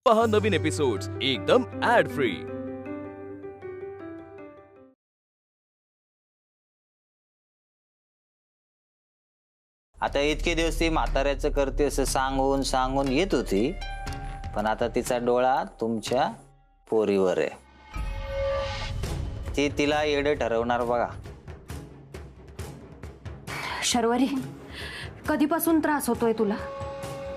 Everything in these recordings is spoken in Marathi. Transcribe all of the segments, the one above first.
पहा नवीन एपिसोड्स एकदम ऍड फ्री। आता इतके दिवस ती म्हाताऱ्याचं करते असं सांगून सांगून येत होती, पण आता तिचा डोळा तुमच्या पोरीवर आहे। ती तिला येडे ठरवणार बघा। शर्वरी, कधीपासून त्रास होतोय तुला?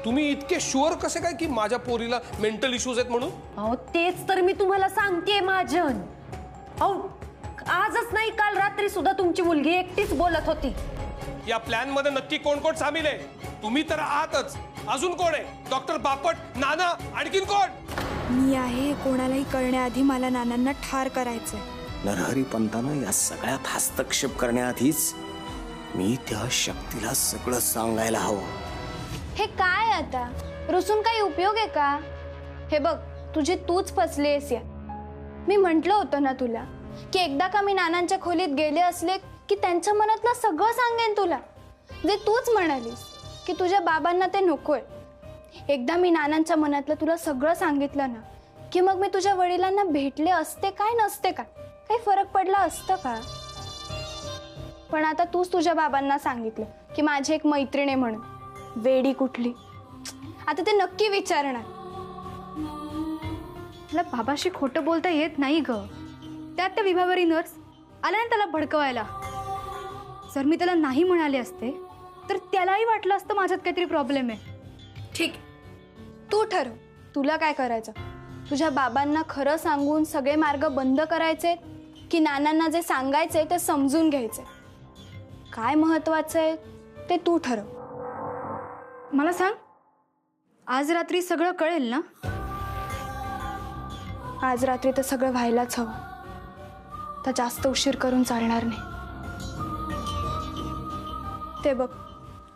तुम्ही इतके शुअर कसे काय की माझ्या पोरीला मेंटल इश्यूज आहेत म्हणून? अहो तेच तर मी तुम्हाला सांगतेय महाजन। अहो आजच नाही, काल रात्री सुद्धा तुमची मुलगी एकटीच बोलत होती। या प्लॅन मध्ये नक्की कोण कोण सामील आहे? तुम्ही तर आहातच, अजून कोण आहे? डॉक्टर बापट, नाना, आणखीन कोण? मी आहे, कोणालाही कळण्याआधी मला नानांना ठार करायचंय। नरहरी पंतानं या सगळ्यात हस्तक्षेप करण्याआधीच मी त्या शक्तीला सगळं सांगायला हवं। हे काय आता रुसून काही उपयोग आहे का? हे बघ, तुझी तूच फसलीस या। मी म्हटलं होतं ना तुला की एकदा का मी नानांच्या खोलीत गेले असले की त्यांच्या मनातलं सगळं सांगेन तुला, जे तूच म्हणालीस की तुझ्या बाबांना ते नकोय। एकदा मी नानांच्या मनातलं तुला सगळं सांगितलं ना की मग मी तुझ्या वडिलांना भेटले असते काय नसते काय, काही फरक पडला असतं का? पण आता तूच तुझ्या बाबांना सांगितलं की माझी एक मैत्रीण आहे म्हणून। वेडी कुठली, आता ते नक्की विचारणार। मला बाबाशी खोटं बोलता येत नाही ग। त्यात त्या विभावरी नर्स आल्या ना त्याला भडकवायला। जर मी त्याला नाही म्हणाले असते तर त्यालाही वाटलं असतं माझ्यात काहीतरी प्रॉब्लेम आहे। ठीक, तू ठरव तुला काय करायचं। तुझ्या बाबांना खरं सांगून सगळे मार्ग बंद करायचे की नानांना जे सांगायचे ते समजून घ्यायचे? काय महत्वाचं आहे ते तू ठरव। मला सांग, आज रात्री सगळं कळेल ना? आज रात्री तर सगळं व्हायलाच हवं, तर जास्त उशीर करून चालणार नाही। ते बघ,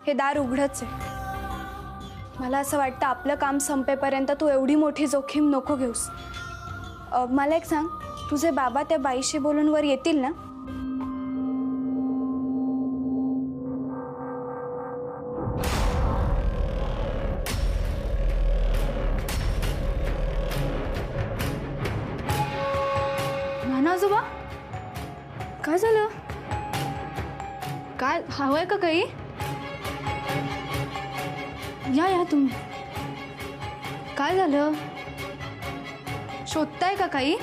हे दार उघडच आहे। मला असं वाटतं आपलं काम संपेपर्यंत तू एवढी मोठी जोखीम नको घेऊस। मला एक सांग, तुझे बाबा त्या बाईशी बोलून वर येतील ना? आजोबा, काय झालं? काय हवंय का काही? या या तुम्ही। काय झालं? शोधताय का काही?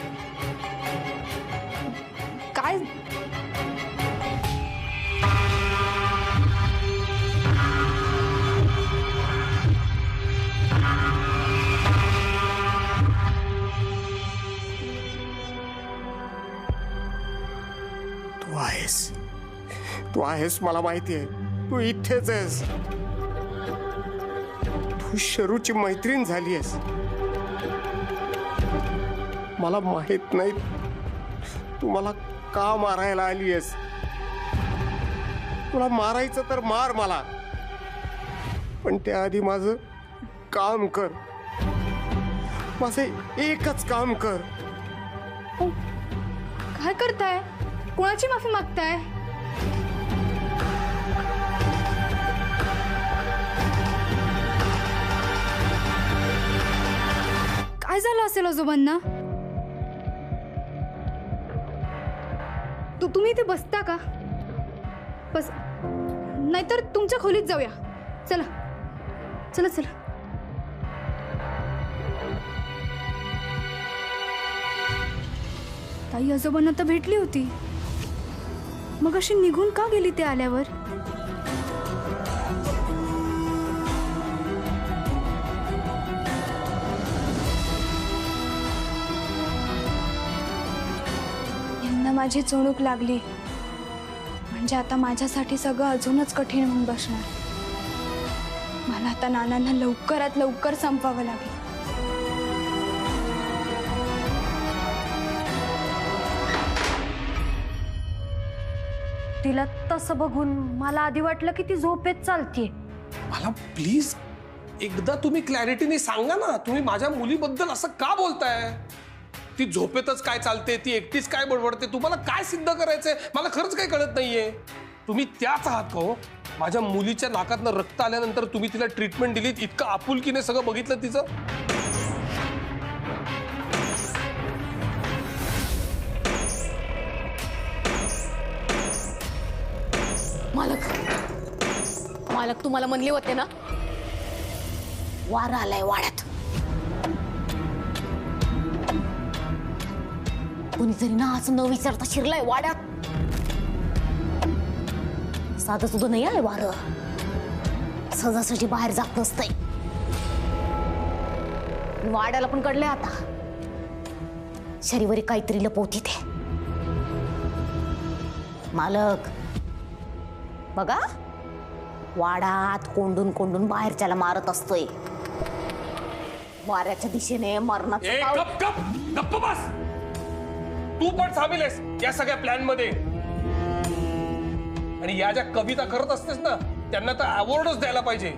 काय? तू आहेस, मला माहिती आहे। तू इथेच आहेस। तू शरूची मैत्रीण झाली आहेस। मला माहित नाही तू मला का मारायला आली आहेस। तुला मारायचं तर मार मला, पण त्याआधी माझं काम कर। माझे एकच काम कर। काय करताय? कोणाची माफी मागताय? काय झालं असेल आजोबांना? तुम्ही इथे बसता का? बस, नाहीतर तुमच्या खोलीत जाऊया। चला चला चला। ताई आजोबांना तर भेटली होती, मग अशी निघून का गेली ते आल्यावर? यांना माझी चुणूक लागली म्हणजे आता माझ्यासाठी सगळं अजूनच कठीण होऊन बसणार। मला आता नानांना लवकरात लवकर संपवावं लागेल। तिला तसं बघून मला आधी वाटलं की ती झोपेत चालतीये। मला प्लीज एकदा तुम्ही क्लॅरिटीने सांगा ना, तुम्ही माझ्या मुलीबद्दल असं का बोलताय? ती झोपेतच काय चालते, ती एकटीच काय बडबडते, तुम्हाला काय सिद्ध करायचंय मला खरंच काही कळत नाहीये। तुम्ही त्याच आहात का हो? माझ्या मुलीच्या नाकातनं रक्त आल्यानंतर तुम्ही तिला ट्रीटमेंट दिलीत, इतकं आपुलकीने सगळं बघितलं तिचं? मालक तुम्हाला म्हणले होते ना, वारा आलाय वाड्यात. कुणीतरी ना असं न विचारता शिरलाय वाड्यात. साधं सुद्धा नाही आहे वारं. सहजासहजी बाहेर जात नसतंय. वाड्याला पण कळलंय आता, शरीवरी काहीतरी लपवती ते. मालक बघा, वाडात कोंडून कोंडून बाहेरच्याला मारत असतोय. वाऱ्याच्या दिशेने मरणाचं पाऊल. गप गप गप्प बस. तू पण सामील आहेस या सगळ्या प्लॅन मध्ये. आणि या ज्या कविता करत असतेस ना, त्यांना तर अवॉर्डच द्यायला पाहिजे.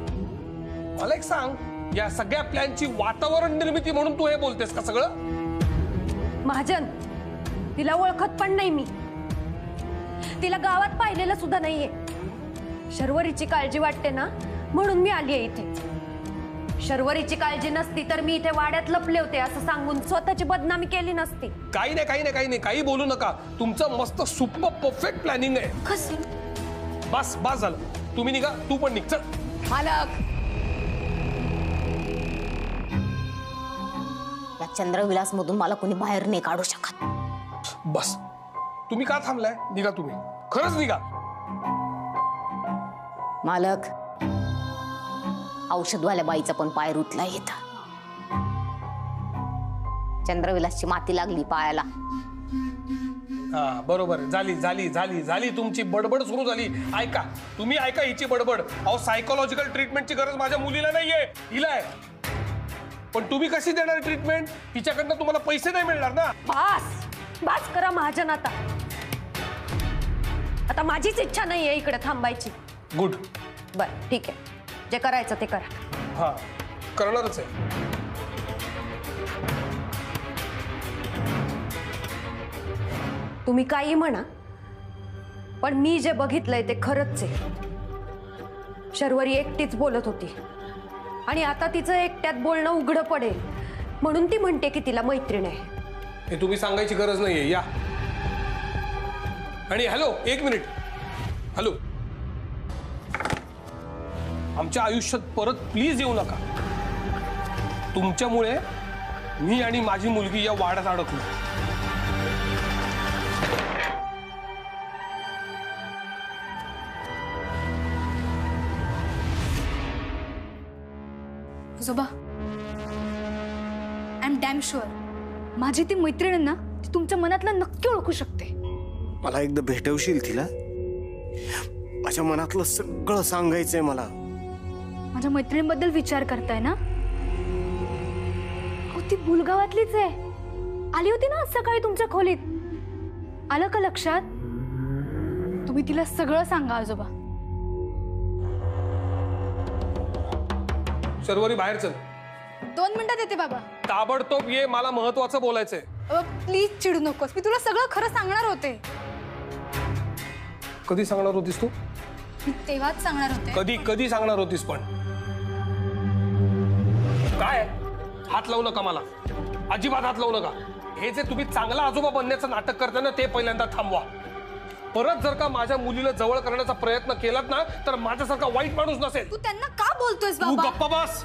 मला एक सांग, या सगळ्या प्लॅनची वातावरण निर्मिती म्हणून तू हे बोलतेस का सगळं? महाजन, तिला ओळखत पण नाही मी. तिला गावात पाहिलेलं सुद्धा नाहीये. शर्वरीची काळजी वाटते ना, म्हणून मी आली आहे इथे. शर्वरीची काळजी नसती तर मी इथे वाड्यात लपले होते असं सांगून स्वतःची बदनामी केली नसती. काही नाही, काही बोलू नका. तुमचं मस्त सुपर परफेक्ट प्लॅनिंग आहे. कसं? बस बस झालं. तुम्ही निघा, तू पण निघ. चल. मालक, या चंद्रविलास मधून मला कोणी बाहेर नाही काढू शकत. बस. तुम्ही का थांबलाय? निघा तुम्ही, खरंच निघा. मालक, औषधवाल्या बाईचा पण पाय रुतला येत. चंद्रविलासची माती लागली पायाला. हा बरोबर. झाली तुमची बडबड सुरू झाली. ऐका, तुम्ही ऐका हिची बडबड. अहो, सायकोलॉजिकल ट्रीटमेंटची गरज माझ्या मुलीला नाहीये, हिला आहे. पण तुम्ही कशी देणार ट्रीटमेंट? तिच्याकडनं तुम्हाला पैसे नाही मिळणार ना. बास करा महाजन. आता माझीच इच्छा नाहीये इकडे थांबायची. गुड. बर, ठीक आहे. जे करायचं ते करा. हा, करणारच आहे. तुम्ही काही म्हणा, पण मी जे बघितलंय ते खरंच आहे. शर्वरी एकटीच बोलत होती आणि आता तिचं एकट्यात बोलणं उघडं पडेल म्हणून ती म्हणते की तिला मैत्रीण आहे. हे तुम्ही सांगायची गरज नाहीये. या. आणि हॅलो, एक मिनिट. हॅलो, आमच्या आयुष्यात परत प्लीज येऊ नका. तुमच्यामुळे मी आणि माझी मुलगी या वाड्यात अडकलो. आजोबा, आय एम डॅम शुअर माझी ती मैत्रीण ना, ती तुमच्या मनातलं नक्की ओळखू शकते. मला एकदा भेटवशील तिला? माझ्या मनातलं सगळं सांगायचंय मला. माझ्या मैत्रिणीबद्दल विचार करताय ना? हो, ती बुलगावातलीच आहे. आली होती ना सकाळी तुमच्या खोलीत. आलं का लक्षात? तुम्ही तिला सगळं सांगा आजोबा. शर्वरी, बाहेर चल. 2 मिनिटात येते बाबा. ताबडतोब ये, मला महत्वाचं बोलायचंय. प्लीज चिडू नकोस, मी तुला सगळं खरं सांगणार होते. कधी सांगणार होतीस तू? मी तेव्हाच सांगणार होते. कधी सांगणार होतीस? पण काय? हात लावू नका मला, अजिबात हात लावू नका. हे जे तुम्ही चांगला आजोबा बनण्याचं नाटक करताय ना, ते पहिल्यांदा थांबवा. परत जर का माझ्या मुलीला जवळ करण्याचा प्रयत्न केलात ना, तर माझ्यासारखा वाईट माणूस नसेल. तू त्यांना का बोलतोयस तू बाबा? गप्पा बस.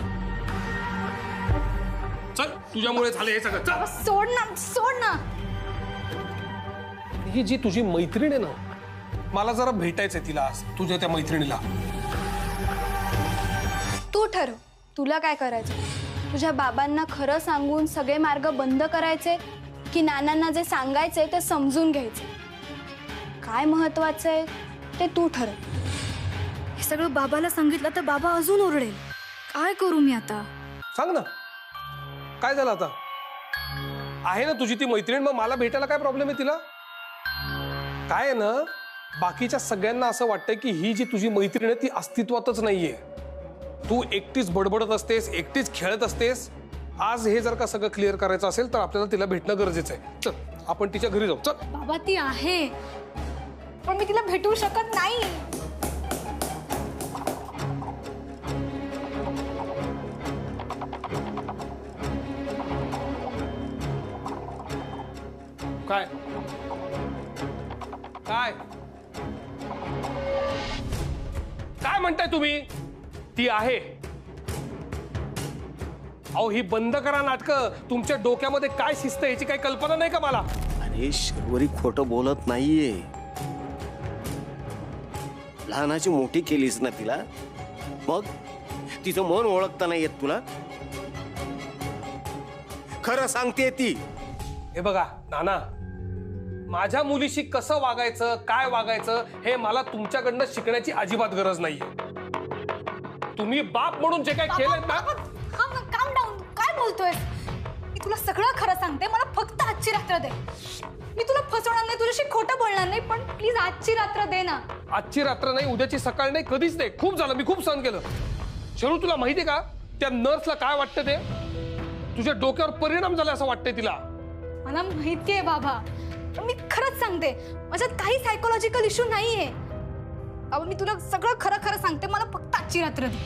चल, तुझ्यामुळे झालं हे सगळं. चल. सोड ना, सोड ना. ही जी तुझी मैत्रीण आहे ना, मला जरा भेटायचंय तिला आज, तुझ्या त्या मैत्रिणीला. तू ठरव, तुला काय करायचं. तुझ्या बाबांना खरं सांगून सगळे मार्ग बंद करायचे की नानांना जे सांगायचंय ते समजून घ्यायचे? काय महत्वाचं आहे ते तू ठरव. हे सगळं बाबाला सांगितलं तर बाबा अजून ओरडेल. काय करू मी आता? सांग ना, काय झालं आता? आहे ना तुझी ती मैत्रीण, मग मला भेटायला काय प्रॉब्लेम आहे तिला? काय आहे ना, बाकीच्या सगळ्यांना असं वाटतंय की ही जी तुझी मैत्रीण आहे ती अस्तित्वातच नाहीये. तू एकटीच बडबडत असतेस, एकटीच खेळत असतेस. आज हे जर का सगळं क्लिअर करायचं असेल तर आपल्याला तिला भेटणं गरजेचं आहे. चल, आपण तिच्या घरी जाऊ. चल. बाबा, ती आहे पण मी तिला भेटू शकत नाही. काय काय काय म्हणताय तुम्ही? ती आहे. अहो ही बंद करा नाटकं. तुमच्या डोक्यामध्ये काय शिस्त याची काही कल्पना नाही का मला? अरे शर्वरी खोटं बोलत नाहीये. लहानाची मोठी केलीस ना तिला, मग तिचं मन ओळखता नाही येत तुला? खरं सांगते ती. हे बघा नाना, माझ्या मुलीशी कसं वागायचं, काय वागायचं हे मला तुमच्याकडनं शिकण्याची अजिबात गरज नाहीये. तुम्ही बाप म्हणून जे काही केलं ना. काम डाऊन. काय बोलतोय? मी तुला सगळं खरं सांगते. मला फक्त आजची रात्र दे. मी तुला फसवणार नाही, तुझ्याशी खोटं बोलणार नाही, पण प्लीज आजची रात्र दे ना. आजची रात्र नाही, उद्याची सकाळ नाही, कधीच नाही. खूप झालं, मी खूप सहन केलं. शरू तुला माहितीये का त्या नर्सला काय वाटतं ते? तुझ्या डोक्यावर परिणाम झाला असं वाटतंय तिला. मला माहितीये बाबा, पण मी खरंच सांगते, माझ्यात काही सायकोलॉजिकल इश्यू नाहीये बाबा. मी तुला सगळं खरं खरं सांगते. मला फक्त आजची रात्र दे.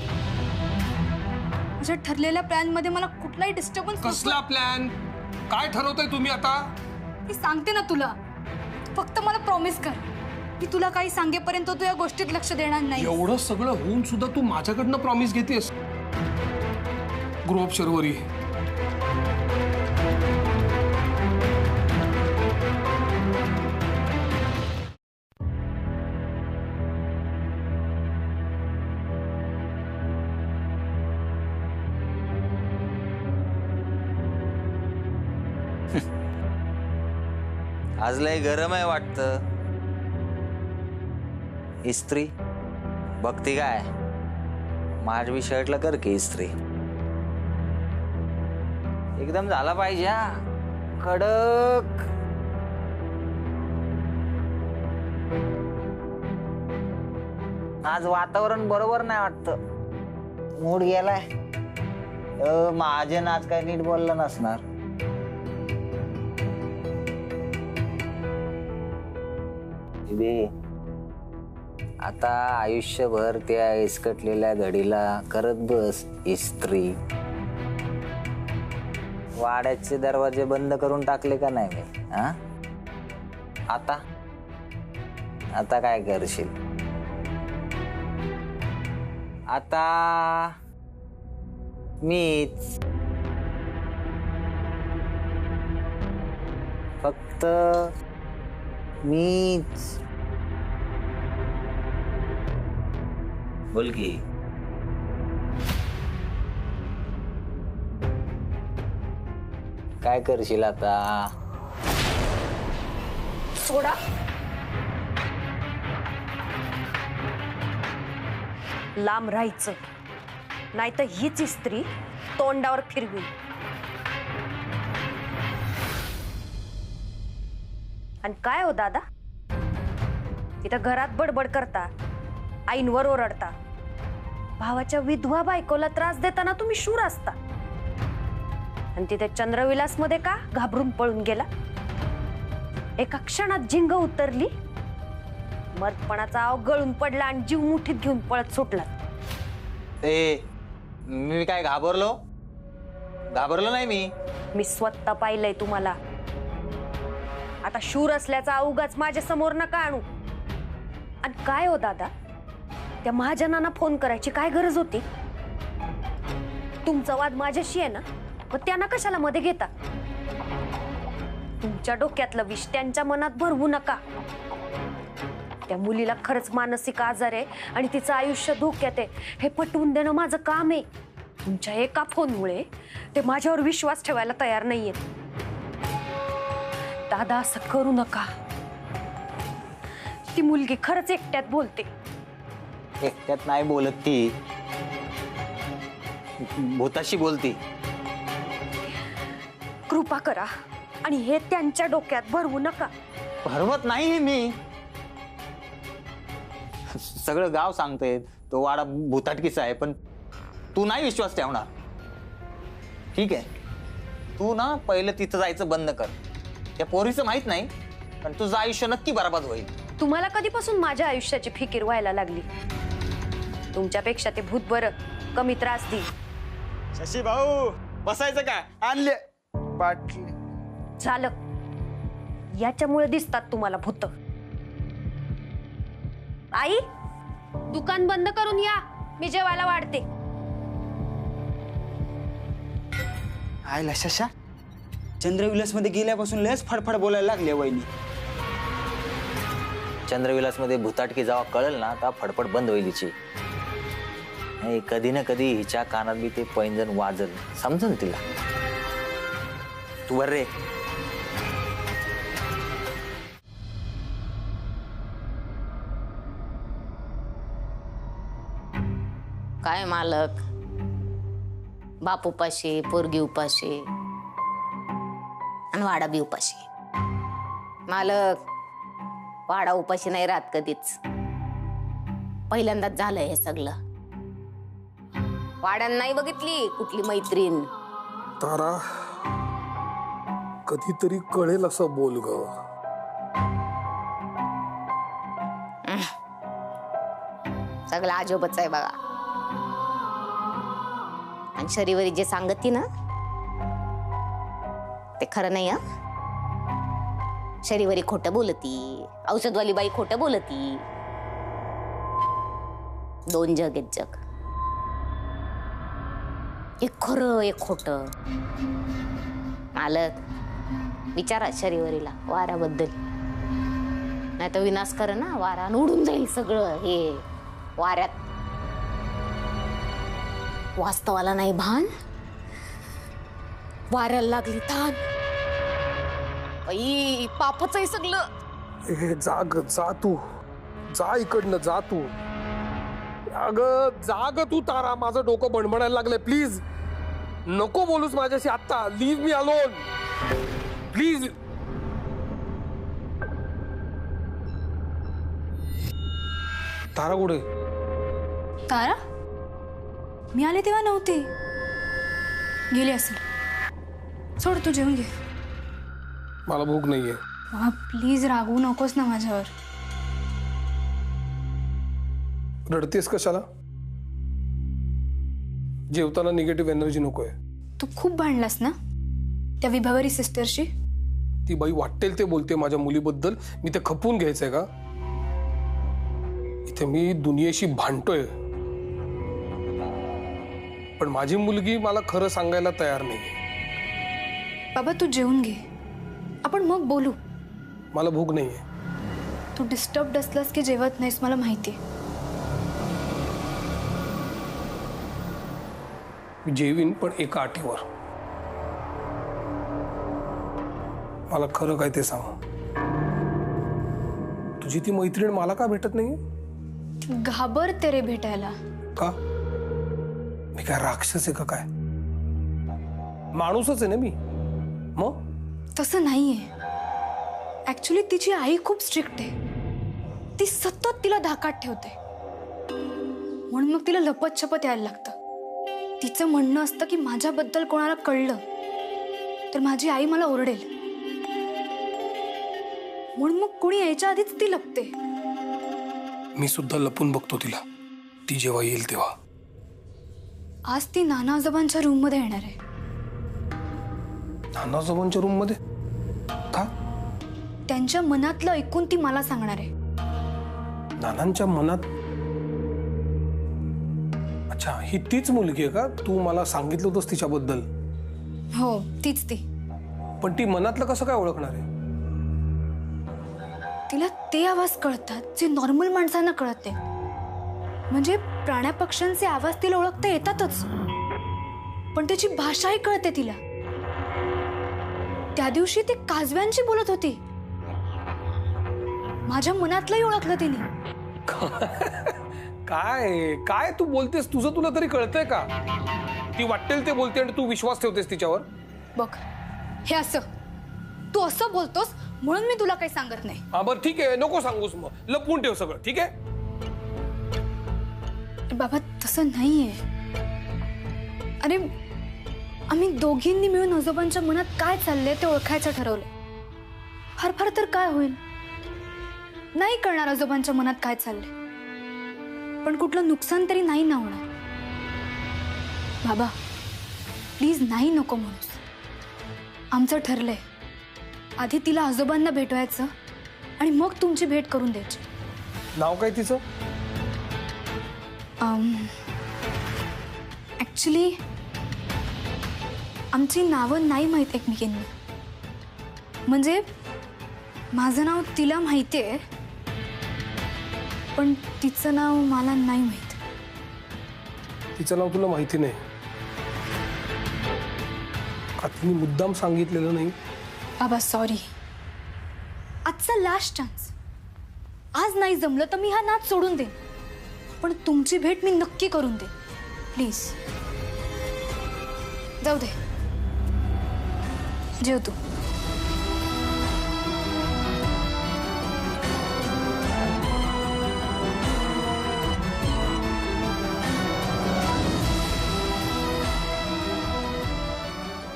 माझ्या ठरलेल्या प्लॅन मध्ये मला कुठलाही डिस्टर्बन्स. कसला प्लॅन? काय ठरवताय तुम्ही आता? मी सांगते ना तुला, फक्त मला प्रॉमिस कर, मी तुला काही सांगेपर्यंत तू या गोष्टीत लक्ष देणार नाही. एवढं सगळं होऊन सुद्धा तू माझ्याकडनं प्रॉमिस घेतेस? Grow up Sharvari. आज लय गरम आहे वाटतं. इस्त्री बघती काय? माझी शर्टला कर की इस्त्री. एकदम झाला पाहिजे हा, कडक. आज वातावरण बरोबर नाही वाटतं. मूड गेलाय. महाजन आज काय नीट बोललं नसणार. आता आयुष्यभर त्या इसकटलेल्या घडीला करत बस इस्त्री. वाड्याचे दरवाजे बंद करून टाकले का नाही मी? हा, आता काय करशील? आता मीच, फक्त मीच. बोल की. काय करशील आता? सोडा. लांब राहायचं, नाही तर हीच इस्त्री तोंडावर फिरवी. आणि काय हो दादा, तिथं घरात बडबड करता, आईंवर ओरडता, भावाच्या विधवा बायकोला त्रास देताना तुम्ही शूर असता, आणि तिथे चंद्रविलास मध्ये का घाबरून पळून गेला? एका क्षणात जिंग उतरली, मर्दपणाचा आव गळून पडला आणि जीव मुठीत घेऊन पळत सुटला. मी काय घाबरलो नाही. मी स्वतः पाहिलंय तुम्हाला. आता शूर असल्याचा अवघाच माझ्या समोर नका आणू. आणि काय हो दादा, त्या महाजनांना फोन करायची काय गरज होती? तुमचा वाद माझ्याशी आहे ना, मग त्यांना कशाला मध्ये घेता? तुमच्या डोक्यातलं विष त्यांच्या मनात भरवू नका. त्या मुलीला खरंच मानसिक आजार आहे आणि तिचं आयुष्य धोक्यात आहे हे पटवून देणं माझं काम आहे. तुमच्या एका फोनमुळे ते माझ्यावर विश्वास ठेवायला तयार नाहीयेत. दादा असं करू नका. ती मुलगी खरंच एकट्यात बोलते. एकट्यात नाही बोलत, ती भूताशी बोलती. कृपा करा आणि हे त्यांच्या डोक्यात भरवू नका. भरवत नाही मी. सगळं गाव सांगतंय तो वाडा भूताटकीचा आहे, पण तू नाही विश्वास ठेवणार. ठीक आहे, तू ना पहिलं तिथं जायचं बंद कर. त्या पोरीचं माहित नाही, पण तुझं आयुष्य नक्की बरबाद होईल. तुम्हाला कधीपासून माझ्या आयुष्याची फिकीर व्हायला लागली? तुमच्यापेक्षा ते भूत बरं कमी त्रास देईल. शशी भाऊ बसायचं का? आणले बाटली. झालं, याच्यामुळे दिसतात तुम्हाला भूत. आई, दुकान बंद करून या, मी जेवायला वाढते. आयला शशा, चंद्रविलास मध्ये गेल्यापासून लयच फडफड बोलायला लागले वहिनी. चंद्रविलास मध्ये भुताटकी जेव्हा कळेल ना तेव्हा फडफड बंद होईल हिची. कधी ना कधी हिच्या कानात बी ते पैंजण वाजल, समजल तिला. तू वर रे. काय मालक, बाप उपाशी, पोरगी उपाशी आणि वाडा बी उपाशी. मालक, वाडा उपाशी नाही राहत कधीच. पहिल्यांदाच झालंय हे सगळं. वाड्यानं नाही बघितली कुठली मैत्रीण. तारा, कधीतरी कळेल असं बोल ग. सगळं आजोबच आहे बघा. आणि शरीवरी जे सांगती ना ते खरं नाही. शरीवरी खोटं बोलती, औषधवाली बाई खोटं बोलती. दोन जग आहेत जग. एक खरं एक खोटं. मालक, विचारा शरीवरीला वाऱ्याबद्दल. नाही तर विनाश कर ना वारा, उडून जाईल सगळं हे वाऱ्यात. वास्तवाला नाही भान, वाऱ्याला लागली तान. बाई, पापच आहे सगळं. जाग, जा तू, जा इकडनं, जा तू. अगं जाग तू तारा, माझं डोकं बणबणायला लागलंय. प्लीज नको बोलूस माझ्याशी आता. Leave me alone please. Tara कुठे? तारा, मी आले तेव्हा नव्हते, गेली असेल. सोड, तू जेवून घे. मला भूक नाहीये. बाबा प्लीज रागवू नकोस ना माझ्यावर. रडतेस कशाला? जेवताना निगेटिव्ह एनर्जी नकोय. तू खूप भांडलास ना त्या विभावरी सिस्टरशी. ती बाई वाटेल ते बोलते माझ्या मुलीबद्दल. मी ते खपवून घ्यायचंय का? इथे मी दुनियेशी भांडतोय, पण माझी मुलगी मला खरं सांगायला तयार नाही. बाबा तू जेवून घे, आपण मग बोलू. मला भूक नाहीये. तू डिस्टर्ब्ड असलास की जेवत नाहीस मला माहिती. मी जेवीन, पण एका अटीवर. मला खरं काय ते सांग. तुझी ती मैत्रीण मला का भेटत नाहीये? घाबरते रे भेटायला. का? मी काय राक्षस आहे का काय? माणूसच आहे ना मी. मग तसं नाहीये. ऍक्च्युली तिची आई खूप स्ट्रिक्ट आहे. ती सतत तिला धाकात ठेवते, म्हणून मग तिला लपत छपत यायला लागतं. तिचं म्हणणं असतं की माझ्याबद्दल कोणाला कळलं तर माझी आई मला ओरडेल, म्हणून मग कोणी यायच्या आधीच ती लपते. मी सुद्धा लपून बघतो तिला, ती जेव्हा येईल तेव्हा. आज ती नाना आजोबांच्या रूम मध्ये येणार आहे. नाना आजोबांच्या रूम मध्ये का? त्यांच्या मनातलं ऐकून ती मला सांगणार आहे. नानांच्या मनात? अच्छा, ही तीच मुलगी आहे का? तू मला सांगितलं होतंस तिच्याबद्दल. हो, तीच ती. पण ती मनातलं कसं काय ओळखणार आहे? तिला ते आवाज कळतात जे नॉर्मल माणसांना कळत नाही. म्हणजे प्राण्या पक्ष्यांचे आवाज तिला ओळखता येतातच, पण त्याची भाषाही कळते तिला. त्या दिवशी ती काजव्यांशी बोलत होती. माझ्या मनातलंही ओळखलं तिने. काय काय तू बोलतेस? तुझं तुला तरी कळतंय का? ती वाटेल ते बोलते आणि तू विश्वास ठेवतेस तिच्यावर. बघ, हे असं तू असं बोलतोस म्हणून मी तुला काही सांगत नाही. हा बरं ठीक आहे, नको सांगूस. मग लपवून ठेव सगळं, ठीक आहे? बाबा तसं नाहीये. अरे आम्ही दोघींनी मिळून आजोबांच्या मनात काय चाललंय ते ओळखायचं ठरवलं. फार फार तर काय होईल, नाही कळणार आजोबांच्या मनात काय चाललंय, पण कुठलं नुकसान तरी नाही ना होणार. बाबा प्लीज नाही नको म्हणूस. आमचं ठरलंय आधी तिला आजोबांना भेटवायचं आणि मग तुमची भेट करून द्यायची. नाव काय तिचं? ॲक्च्युली आमची नावं नाही माहीत एकमेकींना. म्हणजे माझं नाव तिला माहिती आहे, पण तिचं नाव मला नाही माहीत. तिचं नाव तुला माहिती नाही का? तिने मुद्दाम सांगितलेलं नाही? बाबा सॉरी, आजचा लास्ट चान्स. आज नाही जमलं तर मी हा नाच सोडून देईन, पण तुमची भेट मी नक्की करून देईन. प्लीज जाऊ दे, जेव तू.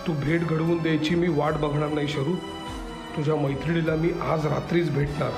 तू भेट घडवून द्यायची मी वाट बघणार नाही शरू. तुझ्या मैत्रिणीला मी आज रात्रीच भेटणार.